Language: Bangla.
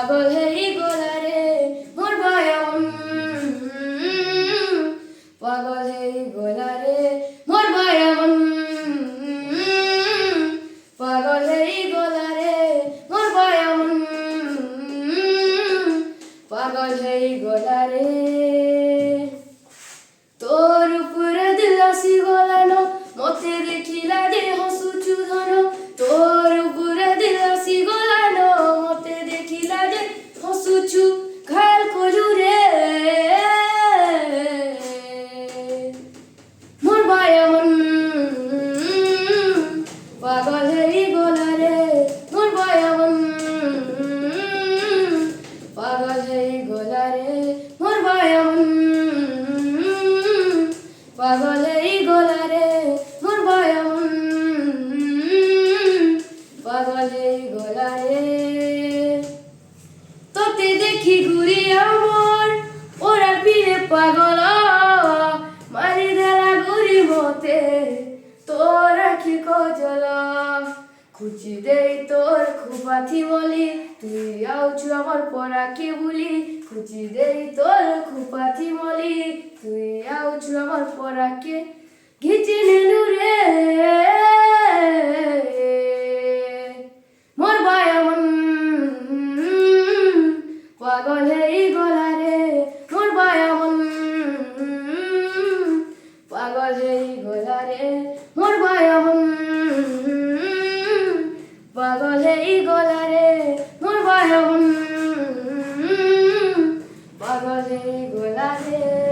পাগল হেই গোলারে মোর বায়ামন পাগল হেই গোলারে মোর বায়ামন পাগল হেই গোলারে মোর বায়ামন পাগল হেই গোলারে তোর উপরে দিলাসি গলানো মতে দেখিলা যে হসুচু ধন তোর উপরে দিলাসি গলানো মতে দেখিলা যে হসুচু খাল কলু রে মোর বায়ামন পাগল হেই গোলারে মোর বায়ামন পাগল হেই গোলারে মোর বায়ামন পাগল হেই গোলারে মোর বায়ামন পাগল হেই গোলারে তোতে দেখি ঘুরি আমার ওরা পিড়ে পাগল মারি দেলা ঘুরি মতে তোর আখি কজল খুঁজি দেই তোর খুপাথি বলি তুই আউছু আমার পরাকে বলি খুঁজি দেই তোর খুপাথি বলি তুই আউছু আমার পরাকে ঘিচি নেলু রে মোর বায়ামন পাগল হেই গোলারে মোর বায়ামন পাগল হেই গোলারে মোর বায়ামন পাগল হেই গোলারে মোর বায়ামন পাগল হেই গোলারে।